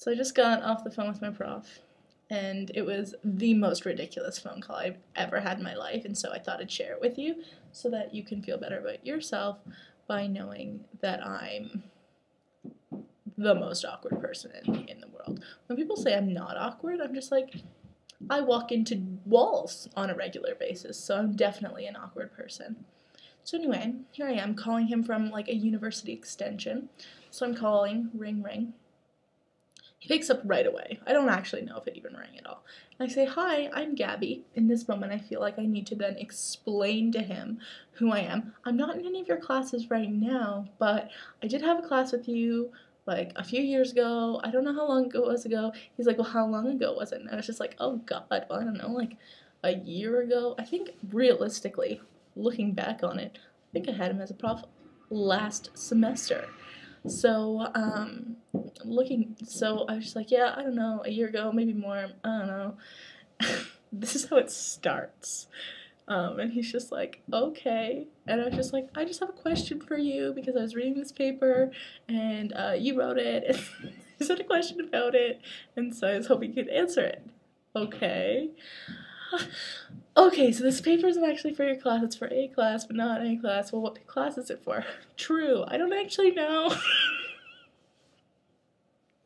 So I just got off the phone with my prof, and it was the most ridiculous phone call I've ever had in my life, and so I thought I'd share it with you so that you can feel better about yourself by knowing that I'm the most awkward person in the world. When people say I'm not awkward, I'm just like, I walk into walls on a regular basis, so I'm definitely an awkward person. So anyway, here I am calling him from like a university extension. So I'm calling, ring, ring. He picks up right away. I don't actually know if it even rang at all. And I say, hi, I'm Gabby. In this moment, I feel like I need to then explain to him who I am. I'm not in any of your classes right now, but I did have a class with you like a few years ago. I don't know how long ago it was ago. He's like, well, how long ago was it? And I was just like, oh God, well, I don't know, like a year ago. I think realistically, looking back on it, I think I had him as a prof last semester. So, so I was just like, yeah, I don't know, a year ago, maybe more, I don't know. This is how it starts. And he's just like, okay. And I was just like, I just have a question for you because I was reading this paper and you wrote it and you said a question about it. And so I was hoping you could answer it. Okay. Okay, so this paper isn't actually for your class, it's for a class, but not any class. Well, what class is it for? True, I don't actually know.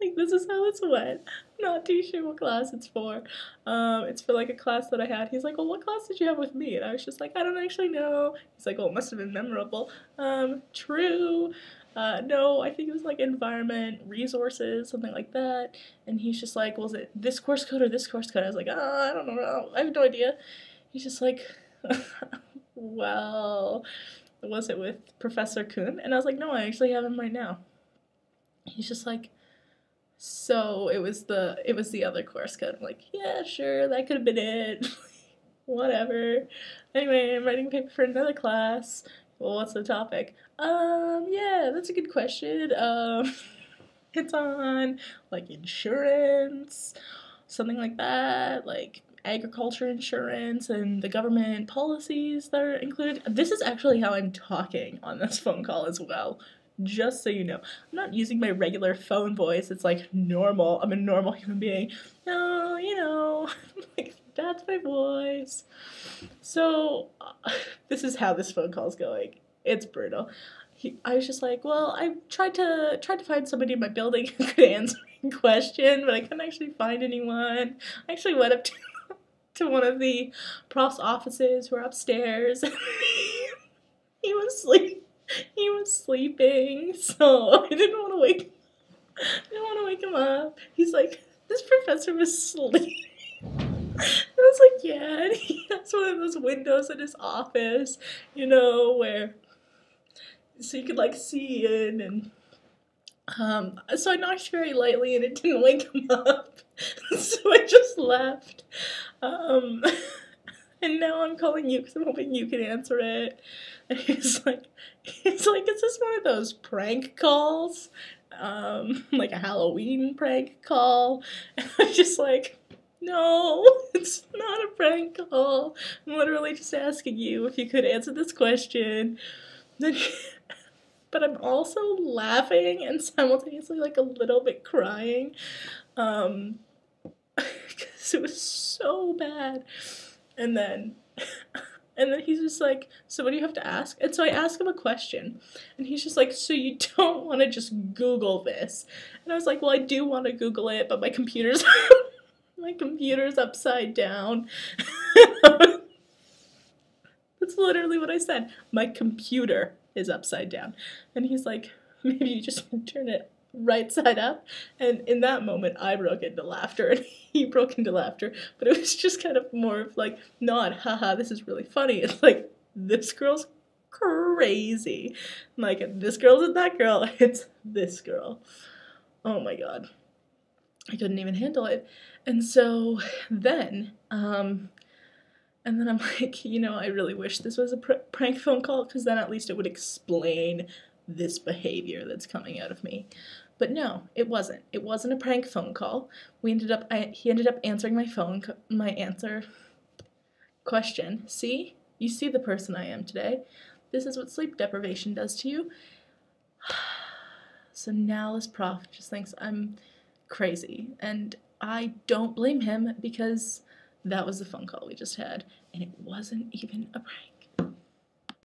Like, this is how it's went. Not too sure what class it's for. It's for, like, a class that I had. He's like, well, what class did you have with me? And I was just like, I don't actually know. He's like, well, it must have been memorable. True. No, I think it was, like, environment, resources, something like that. And he's just like, well, is it this course code or this course code? I was like, I don't know. I have no idea. He's just like, well, was it with Professor Kuhn? And I was like, no, I actually have him right now. He's just like, so it was the other course code. I'm like, yeah, sure, that could have been it. Whatever. Anyway, I'm writing a paper for another class. Well, what's the topic? Yeah, that's a good question. It's on like insurance, something like that, like agriculture insurance and the government policies that are included. This is actually how I'm talking on this phone call as well. Just so you know, I'm not using my regular phone voice. It's like normal. I'm a normal human being. No, you know, like that's my voice. So this is how this phone call's going. It's brutal. I was just like, well, I tried to find somebody in my building who could answer my question, but I couldn't actually find anyone. I actually went up to one of the prof's offices who are upstairs. He was sleeping. He was sleeping, so I didn't want to wake him up. He's like, this professor was sleeping. I was like, yeah, and he has one of those windows in his office, you know, where so you could like see in, and so I knocked very lightly and it didn't wake him up. So I just left. And now I'm calling you because I'm hoping you can answer it. And he's like, is this one of those prank calls? Like a Halloween prank call? And I'm just like, no, it's not a prank call. I'm literally just asking you if you could answer this question. But I'm also laughing and simultaneously like a little bit crying. Because it was so bad. And then he's just like, so what do you have to ask? And so I ask him a question, and he's just like, so you don't want to just Google this? And I was like, well, I do want to Google it, but my computer's upside down. That's literally what I said. My computer is upside down. And he's like, maybe you just turn it right side up. And in that moment, I broke into laughter, and he broke into laughter. But it was just kind of more of like, not, haha, this is really funny. It's like, this girl's crazy. Like, this girl isn't that girl, it's this girl. Oh my God. I couldn't even handle it. And so then, and then I'm like, you know, I really wish this was a prank phone call, because then at least it would explain this behavior that's coming out of me. But no, it wasn't. It wasn't a prank phone call. He ended up answering my answer question. See? You see the person I am today. This is what sleep deprivation does to you. So now this prof just thinks I'm crazy. And I don't blame him because that was the phone call we just had, and it wasn't even a prank.